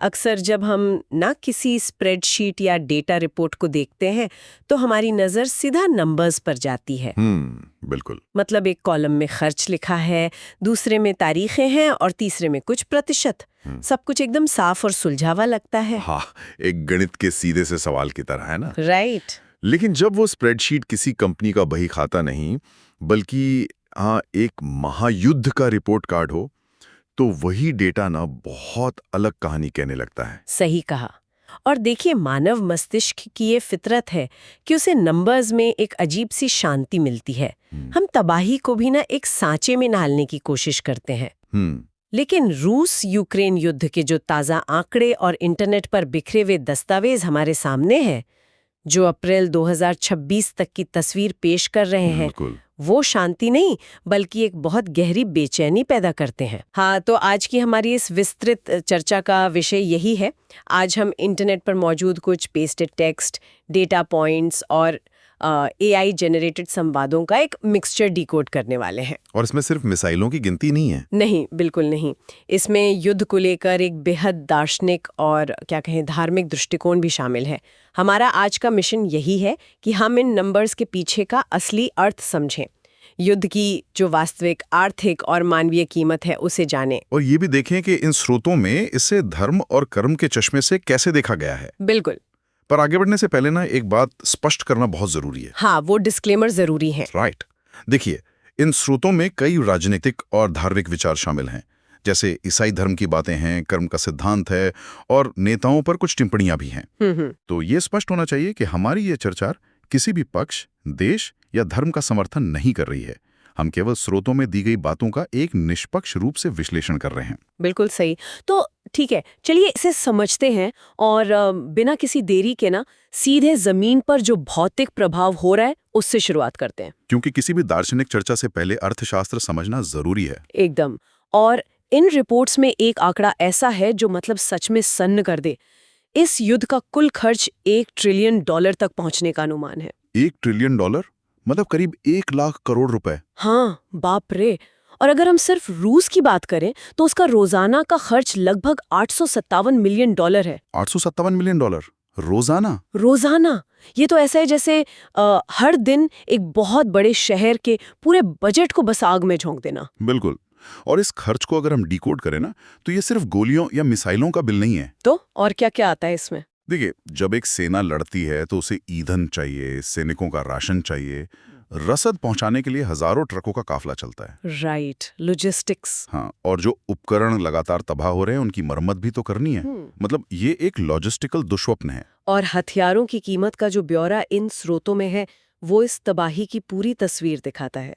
अक्सर जब हम ना किसी स्प्रेडशीट या डेटा रिपोर्ट को देखते हैं तो हमारी नज़र सीधा नंबर्स पर जाती है। बिल्कुल। मतलब एक कॉलम में खर्च लिखा है, दूसरे में तारीखें हैं और तीसरे में कुछ प्रतिशत। सब कुछ एकदम साफ और सुलझावा लगता है। हाँ, एक गणित के सीधे से सवाल की तरह, है ना? राइट। लेकिन जब वो स्प्रेडशीट किसी कंपनी का बही खाता नहीं, बल्कि हाँ एक महायुद्ध का रिपोर्ट कार्ड हो, तो वही डेटा ना बहुत अलग कहानी कहने लगता है। सही कहा। और देखिए, मानव मस्तिष्क की ये फितरत है कि उसे नंबर्स में एक अजीब सी शांति मिलती है। हम तबाही को भी ना एक सांचे में ढालने की कोशिश करते हैं। लेकिन रूस यूक्रेन युद्ध के जो ताज़ा आंकड़े और इंटरनेट पर बिखरे हुए दस्तावेज हमारे सामने हैं, जो अप्रैल 2026 तक की तस्वीर पेश कर रहे हैं, वो शांति नहीं बल्कि एक बहुत गहरी बेचैनी पैदा करते हैं। हाँ, तो आज की हमारी इस विस्तृत चर्चा का विषय यही है। आज हम इंटरनेट पर मौजूद कुछ पेस्टेड टेक्स्ट, डेटा पॉइंट्स और AI जनरेटेड संवादों का एक मिक्सचर डिकोड करने वाले हैं। और इसमें सिर्फ मिसाइलों की गिनती नहीं है। नहीं, बिल्कुल नहीं। इसमें युद्ध को लेकर एक बेहद दार्शनिक और क्या कहें धार्मिक दृष्टिकोण भी शामिल है। हमारा आज का मिशन यही है कि हम इन नंबर्स के पीछे का असली अर्थ समझें, युद्ध की जो वास्तविक आर्थिक और मानवीय कीमत है उसे जानें। और ये भी देखें कि इन स्रोतों में इसे धर्म और कर्म के चश्मे से कैसे देखा गया है। बिल्कुल। पर आगे बढ़ने से पहले ना एक बात स्पष्ट करना बहुत जरूरी है। हाँ, वो डिस्क्लेमर जरूरी है। राइट। देखिए, इन स्रोतों में कई राजनीतिक और धार्मिक विचार शामिल हैं, जैसे ईसाई धर्म की बातें हैं, कर्म का सिद्धांत है और नेताओं पर कुछ टिप्पणियां भी हैं। तो ये स्पष्ट होना चाहिए कि हमारी ये चर्चा किसी भी पक्ष, देश या धर्म का समर्थन नहीं कर रही है। हम केवल स्रोतों में दी गई बातों का एक निष्पक्ष रूप से विश्लेषण कर रहे हैं। बिल्कुल सही। तो ठीक है, चलिए इसे समझते हैं और बिना किसी देरी के ना सीधे जमीन पर जो भौतिक प्रभाव हो रहा है उससे शुरुआत करते हैं। क्योंकि किसी भी दार्शनिक चर्चा से पहले अर्थशास्त्र समझना जरूरी है। एकदम। और इन रिपोर्ट्स में एक आंकड़ा ऐसा है जो मतलब सच में सन्न कर दे। इस युद्ध का कुल खर्च $1 ट्रिलियन तक पहुंचने का अनुमान है। $1 ट्रिलियन? मतलब करीब 1 लाख करोड़ रुपए। हाँ, बाप रे। और अगर हम सिर्फ रूस की बात करें तो उसका रोजाना का खर्च लगभग $857 मिलियन है। $857 मिलियन रोजाना? रोजाना। ये तो ऐसा है जैसे हर दिन एक बहुत बड़े शहर के पूरे बजट को बस आग में झोंक देना। बिल्कुल। और इस खर्च को अगर हम डिकोड करें ना, तो ये सिर्फ गोलियों या मिसाइलों का बिल नहीं है। तो और क्या क्या आता है इसमें? देखिए, जब एक सेना लड़ती है तो उसे ईंधन चाहिए, सैनिकों का राशन चाहिए, रसद पहुंचाने के लिए हजारों ट्रकों का काफिला चलता है। Right, logistics. हाँ, और जो उपकरण लगातार तबाह हो रहे हैं उनकी मरम्मत भी तो करनी है। मतलब ये एक लॉजिस्टिकल दुष्स्वप्न है। और हथियारों की कीमत का जो ब्यौरा इन स्रोतों में है वो इस तबाही की पूरी तस्वीर दिखाता है।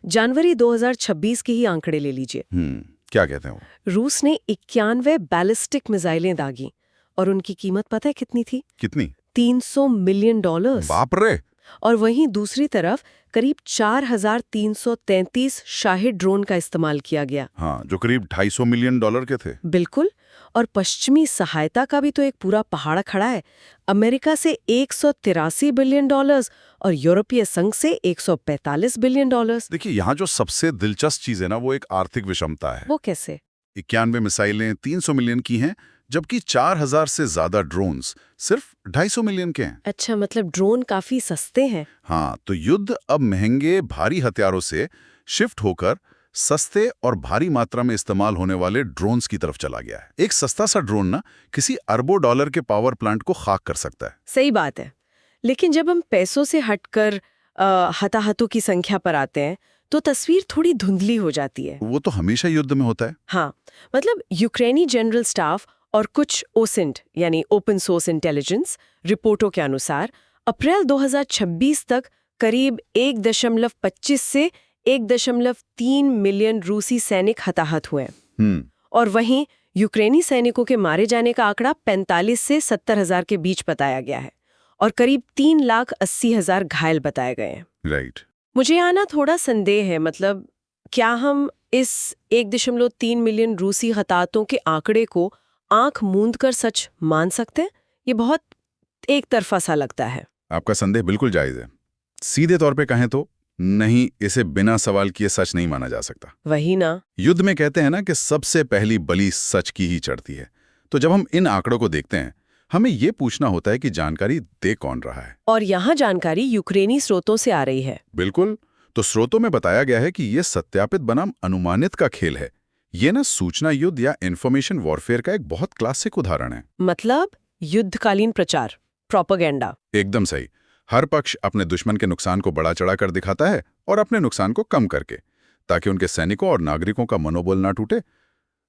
जनवरी 2026 के ही आंकड़े ले लीजिए। क्या कहते हैं वो? रूस ने 91 बैलिस्टिक मिसाइलें दागी और उनकी कीमत पता है कितनी थी? कितनी? $300 मिलियन। बाप रे। और वहीं दूसरी तरफ करीब 4,333 शाहिद ड्रोन का इस्तेमाल किया गया। हाँ, जो करीब $250 मिलियन के थे। बिल्कुल। और पश्चिमी सहायता का भी तो एक पूरा पहाड़ खड़ा है। अमेरिका से $183 बिलियन और यूरोपीय संघ से $145 बिलियन। देखिए, यहाँ जो सबसे दिलचस्प चीज है ना, वो एक आर्थिक विषमता है। वो कैसे? 91 मिसाइलें 300 मिलियन की हैं, जबकि 4,000 से ज्यादा ड्रोन्स सिर्फ 250 मिलियन के हैं। अच्छा, मतलब ड्रोन काफी सस्ते हैं। हाँ, तो युद्ध अब महंगे भारी हथियारों से शिफ्ट होकर सस्ते और भारी मात्रा में इस्तेमाल होने वाले ड्रोन्स की तरफ चला गया है। एक सस्ता सा ड्रोन ना किसी अरबों डॉलर के पावर प्लांट को खाक कर सकता है। सही बात है। लेकिन जब हम पैसों से हटकर हताहतों की संख्या पर आते हैं तो तस्वीर थोड़ी धुंधली हो जाती है। वो तो हमेशा युद्ध में होता है। हाँ, मतलब यूक्रेनी जनरल स्टाफ और कुछ ओसिंट यानी ओपन सोर्स इंटेलिजेंस रिपोर्टों के अनुसार अप्रैल 2026 तक करीब 1.25 से 1.3 मिलियन रूसी सैनिक हताहत हुए। और वहीं यूक्रेनी सैनिकों के मारे जाने का आंकड़ा 45 से 70 हजार के बीच बताया गया है और करीब 3,80,000 घायल बताए गए हैं। राइट। मुझे यहाँ ना थोड़ा संदेह है, मतलब क्या हम इस 1.3 मिलियन रूसी हताहतों के आंकड़े को आंख मूंद कर सच मान सकते हैं? ये बहुत एक तरफा सा लगता है। आपका संदेह बिल्कुल जायज है। सीधे तौर पे कहें तो नहीं, इसे बिना सवाल किए सच नहीं माना जा सकता। वही ना। युद्ध में कहते हैं ना कि सबसे पहली बलि सच की ही चढ़ती है। तो जब हम इन आंकड़ों को देखते हैं, हमें ये पूछना होता है कि जानकारी दे कौन रहा है। और यहाँ जानकारी यूक्रेनी स्रोतों से आ रही है। बिल्कुल। तो स्रोतों में बताया गया है कि ये सत्यापित बनाम अनुमानित का खेल है। ये ना सूचना युद्ध या इंफॉर्मेशन वॉरफेयर का एक बहुत क्लासिक उदाहरण है। मतलब युद्धकालीन प्रचार, प्रोपेगेंडा। एकदम सही। हर पक्ष अपने दुश्मन के नुकसान को बढ़ा चढ़ा कर दिखाता है और अपने नुकसान को कम करके, ताकि उनके सैनिकों और नागरिकों का मनोबल ना टूटे।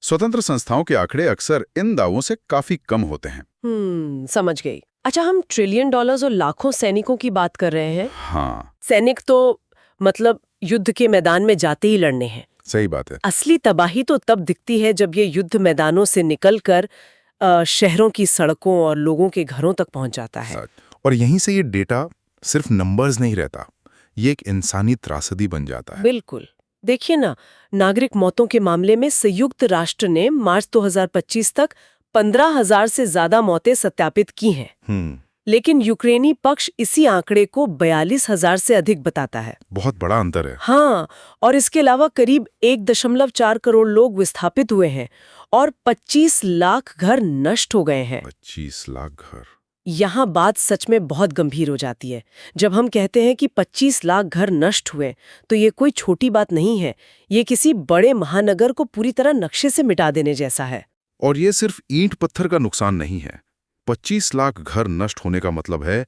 स्वतंत्र संस्थाओं के आंकड़े अक्सर इन दावों से काफी कम होते हैं। समझ गई। अच्छा, हम $ट्रिलियन और लाखों सैनिकों की बात कर रहे हैं। हाँ, सैनिक तो मतलब युद्ध के मैदान में जाते ही लड़ने हैं। सही बात है। असली तबाही तो तब दिखती है जब ये युद्ध मैदानों से निकलकर शहरों की सड़कों और लोगों के घरों तक पहुंच जाता है। और यहीं से ये डेटा सिर्फ नंबर्स नहीं रहता, ये एक इंसानी त्रासदी बन जाता है। बिल्कुल। देखिए ना, नागरिक मौतों के मामले में संयुक्त राष्ट्र ने मार्च 2025 तक 15,000 से ज्यादा मौतें सत्यापित की हैं। लेकिन यूक्रेनी पक्ष इसी आंकड़े को 42,000 से अधिक बताता है। बहुत बड़ा अंतर है। हाँ, और इसके अलावा करीब 1.4 करोड़ लोग विस्थापित हुए हैं और 25 लाख घर नष्ट हो गए हैं। 25 लाख घर। यहाँ बात सच में बहुत गंभीर हो जाती है। जब हम कहते हैं कि 25 लाख घर नष्ट हुए, तो ये कोई छोटी बात नहीं है। ये किसी बड़े महानगर को पूरी तरह नक्शे से मिटा देने जैसा है। और ये सिर्फ ईंट पत्थर का नुकसान नहीं है। 25 लाख घर नष्ट होने का मतलब है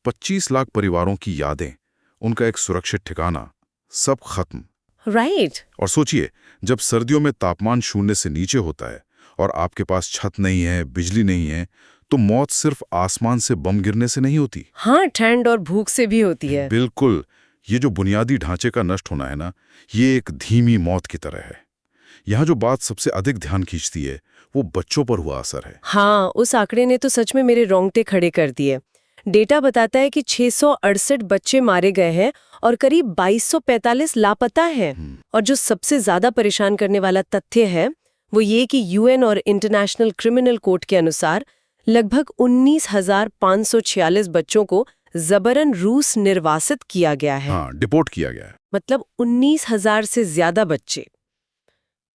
25 लाख परिवारों की यादें, उनका एक सुरक्षित ठिकाना, सब खत्म। राइट। और सोचिए, जब सर्दियों में तापमान 0 से नीचे होता है और आपके पास छत नहीं है, बिजली नहीं है, तो मौत सिर्फ आसमान से बम गिरने से नहीं होती। हाँ, ठंड और भूख से भी होती है। बिल्कुल। ये जो बुनियादी ढांचे का नष्ट होना है ना, ये एक धीमी मौत की तरह है। यहाँ जो बात सबसे अधिक ध्यान खींचती है, वो बच्चों पर हुआ असर है। हाँ, उस आंकड़े ने तो सच में मेरे रोंगटे खड़े कर दिए। डेटा बताता है कि 668 बच्चे मारे गए हैं और करीब 2245 लापता हैं। और जो सबसे ज्यादा परेशान करने वाला तथ्य है, वो ये कि यूएन और इंटरनेशनल क्रिमिनल कोर्ट के अनुसार लगभग 19,546 बच्चों को जबरन रूस निर्वासित किया गया है। हाँ, डिपोर्ट किया गया है। मतलब 19,000 से ज्यादा बच्चे।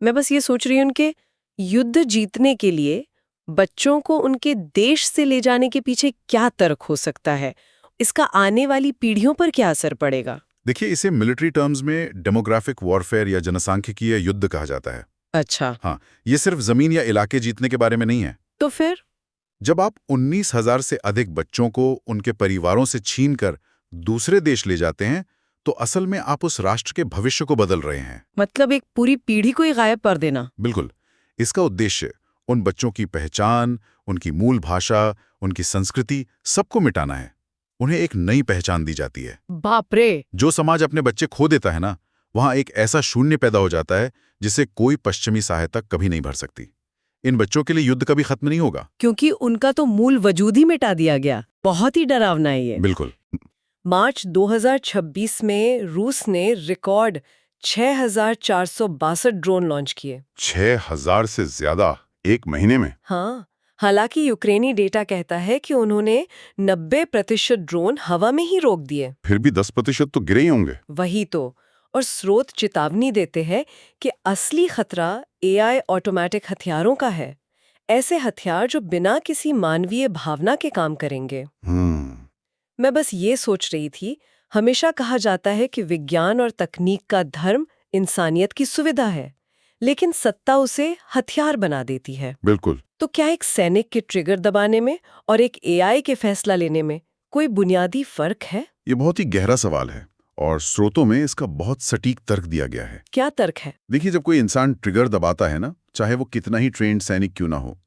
मैं बस ये सोच रही हूं कि युद्ध जीतने के लिए बच्चों को उनके देश से ले जाने के पीछे क्या तर्क हो सकता है? इसका आने वाली पीढ़ियों पर क्या असर पड़ेगा? देखिए, इसे मिलिट्री टर्म्स में डेमोग्राफिक वॉरफेयर या जनसांख्यिकीय युद्ध कहा जाता है। अच्छा। हाँ, ये सिर्फ जमीन या इलाके जीतने के बारे में नहीं है। तो फिर जब आप 19,000 से अधिक बच्चों को उनके परिवारों से छीनकर दूसरे देश ले जाते हैं, तो असल में आप उस राष्ट्र के भविष्य को बदल रहे हैं। मतलब एक पूरी पीढ़ी को ही गायब कर देना। बिल्कुल। इसका उद्देश्य उन बच्चों की पहचान, उनकी मूल भाषा, उनकी संस्कृति, सबको मिटाना है। उन्हें एक नई पहचान दी जाती है। बाप रे! जो समाज अपने बच्चे खो देता है ना, वहां एक ऐसा शून्य पैदा हो जाता है जिसे कोई पश्चिमी सहायता कभी नहीं भर सकती। इन बच्चों के लिए युद्ध कभी खत्म नहीं होगा, क्योंकि उनका तो मूल वजूद ही मिटा दिया गया। बहुत ही डरावना है ये। बिल्कुल। मार्च 2026 में रूस ने रिकॉर्ड 6,462 ड्रोन लॉन्च किए। 6,000 से ज्यादा एक महीने में? हाँ, हालांकि यूक्रेनी डेटा कहता है कि उन्होंने 90% ड्रोन हवा में ही रोक दिए। फिर भी 10% तो गिरे ही होंगे। वही तो। और स्रोत चेतावनी देते हैं कि असली खतरा एआई ऑटोमेटिक हथियारों का है। ऐसे हथियार जो बिना किसी मानवीय भावना के काम करेंगे। मैं बस ये सोच रही थी, हमेशा कहा जाता है कि विज्ञान और तकनीक का धर्म इंसानियत की सुविधा है, लेकिन सत्ता उसे हथियार बना देती है। बिल्कुल। तो क्या एक सैनिक के ट्रिगर दबाने में और एक एआई के फैसला लेने में कोई बुनियादी फर्क है? ये बहुत ही गहरा सवाल है और स्रोतों में इसका बहुत सटीक तर्क दिया गया है। क्या तर्क है? देखिए, जब कोई इंसान ट्रिगर दबाता है ना, चाहे वो कितना ही ट्रेंड सैनिक क्यों ना हो,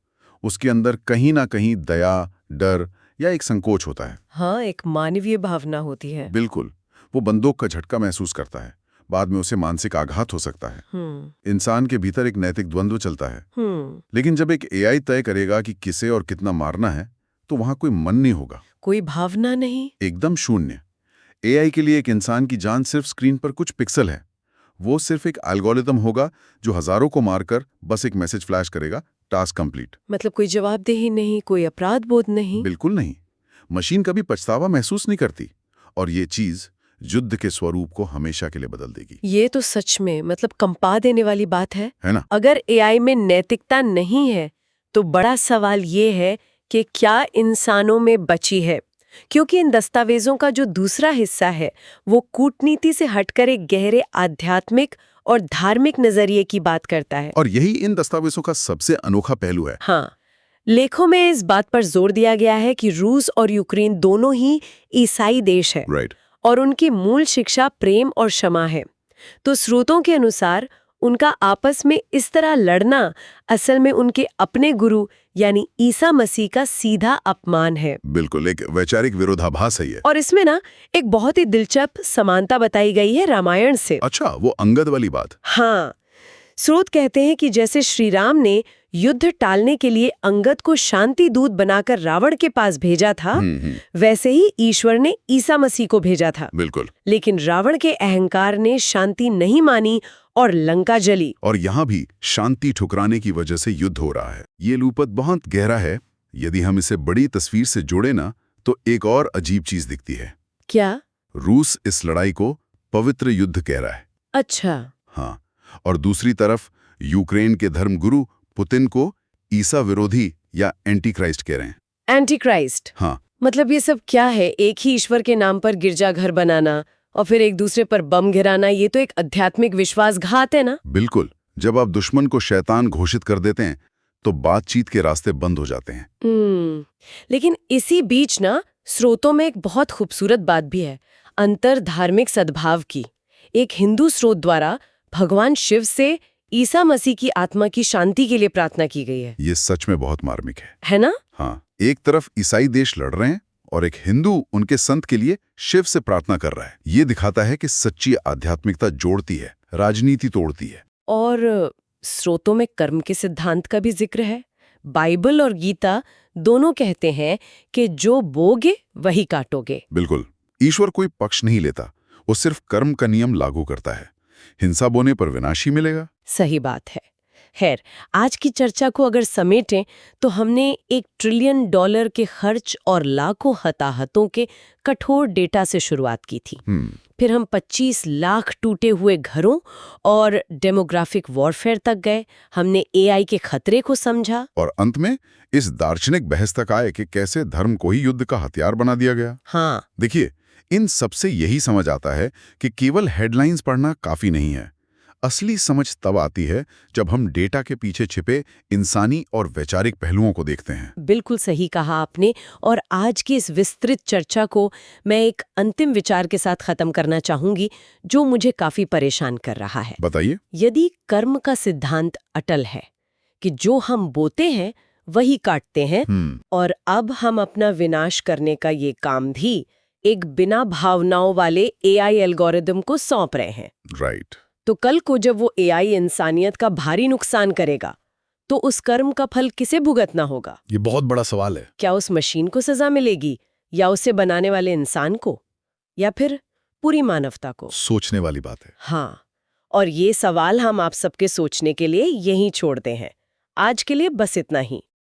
उसके अंदर कहीं ना कहीं दया, डर या एक संकोच होता है। हाँ, एक मानवीय भावना होती है। बिल्कुल। वो बंदूक का झटका महसूस करता है, बाद में उसे मानसिक आघात हो सकता है। इंसान के भीतर एक नैतिक द्वंद्व चलता है। लेकिन जब एक एआई तय करेगा कि किसे और कितना मारना है, तो वहां कोई मन नहीं होगा, कोई भावना नहीं, एकदम शून्य। एआई के लिए एक इंसान की जान सिर्फ स्क्रीन पर कुछ पिक्सल है। वो सिर्फ एक एल्गोरिथम होगा जो हजारों को मारकर बस एक मैसेज फ्लैश करेगा, टास्क कंप्लीट। मतलब कोई जवाबदेही नहीं, कोई अपराध बोध नहीं। बिल्कुल नहीं। मशीन कभी पछतावा महसूस नहीं करती, और ये चीज युद्ध के स्वरूप को हमेशा के लिए बदल देगी। ये तो सच में मतलब कंपा देने वाली बात है ना? अगर एआई में नैतिकता नहीं है, तो बड़ा सवाल ये है कि क्या इंसानों में बची है, क्योंकि इन दस्तावेजों का जो दूसरा हिस्सा है वो कूटनीति से हटकर एक गहरे आध्यात्मिक और धार्मिक नजरिए की बात करता है। और यही इन दस्तावेजों का सबसे अनोखा पहलू है। हाँ, लेखों में इस बात पर जोर दिया गया है कि रूस और यूक्रेन दोनों ही ईसाई देश है राइट। और उनकी मूल शिक्षा प्रेम और क्षमा है। तो स्रोतों के अनुसार उनका आपस में इस तरह लड़ना असल में उनके अपने गुरु यानी ईसा मसीह का सीधा अपमान है। बिल्कुल, एक वैचारिक विरोधाभास है ये। और इसमें ना एक बहुत ही दिलचस्प समानता बताई गई है रामायण से। अच्छा, वो अंगद वाली बात। हाँ, स्रोत कहते हैं कि जैसे श्री राम ने युद्ध टालने के लिए अंगद को शांति दूत बनाकर रावण के पास भेजा था, वैसे ही ईश्वर ने ईसा मसीह को भेजा था। बिल्कुल। लेकिन रावण के अहंकार ने शांति नहीं मानी और लंका जली। और यहाँ भी शांति ठुकराने की वजह से युद्ध हो रहा है। ये लूपत बहुत गहरा है। यदि हम इसे बड़ी तस्वीर से जोड़े ना, तो एक और अजीब चीज दिखती है। क्या? रूस इस लड़ाई को पवित्र युद्ध कह रहा है। अच्छा। हाँ, और दूसरी तरफ यूक्रेन के धर्मगुरु पुतिन को ईसा विरोधी या एंटी क्राइस्ट कह रहे हैं। Anti Christ? हाँ। मतलब ये सब क्या है? एक ही ईश्वर के नाम पर गिरजाघर बनाना और फिर एक दूसरे पर बम गिराना, ये तो एक आध्यात्मिक विश्वासघात है ना? बिल्कुल। जब आप दुश्मन को शैतान घोषित कर देते हैं तो बातचीत के रास्ते बंद हो जाते हैं। लेकिन इसी बीच ना स्रोतों में एक बहुत खूबसूरत बात भी है, अंतर धार्मिक सद्भाव की। एक हिंदू स्रोत द्वारा भगवान शिव से ईसा मसीह की आत्मा की शांति के लिए प्रार्थना की गई है। ये सच में बहुत मार्मिक है ना? हाँ, एक तरफ ईसाई देश लड़ रहे हैं और एक हिंदू उनके संत के लिए शिव से प्रार्थना कर रहा है। ये दिखाता है कि सच्ची आध्यात्मिकता जोड़ती है, राजनीति तोड़ती है। और स्रोतों में कर्म के सिद्धांत का भी जिक्र है। बाइबल और गीता दोनों कहते हैं कि जो बोगे वही काटोगे। बिल्कुल। ईश्वर कोई पक्ष नहीं लेता, वो सिर्फ कर्म का नियम लागू करता है। हिंसा बोने पर विनाश ही मिलेगा। सही बात है। खैर, आज की चर्चा को अगर समेटें तो हमने $1 ट्रिलियन के खर्च और लाखों हताहतों के कठोर डेटा से शुरुआत की थी। फिर हम 25 लाख टूटे हुए घरों और डेमोग्राफिक वॉरफेयर तक गए। हमने एआई के खतरे को समझा और अंत में इस दार्शनिक बहस तक आए कि कैसे धर्म को ही युद्ध का हथियार बना दिया गया। हाँ, देखिए, इन सबसे यही समझ आता है कि केवल हेडलाइंस पढ़ना काफी नहीं है। असली समझ तब आती है जब हम डेटा के पीछे छिपे इंसानी और वैचारिक पहलुओं को देखते हैं। बिल्कुल सही कहा आपने। और आज की इस विस्तृत चर्चा को मैं एक अंतिम विचार के साथ खत्म करना चाहूंगी, जो मुझे काफी परेशान कर रहा है। बताइए। यदि कर्म का सिद्धांत अटल है कि जो हम बोते हैं वही काटते हैं, और अब हम अपना विनाश करने का ये काम भी एक बिना भावनाओं वाले एआई एल्गोरिदम को सौंप रहे हैं, राइट। तो कल को जब वो एआई इंसानियत का भारी नुकसान करेगा तो उस कर्म का फल किसे भुगतना होगा? ये बहुत बड़ा सवाल है। क्या उस मशीन को सजा मिलेगी, या उसे बनाने वाले इंसान को, या फिर पूरी मानवता को? सोचने वाली बात है। हाँ, और ये सवाल हम आप सबके सोचने के लिए यहीं छोड़ते हैं। आज के लिए बस इतना ही।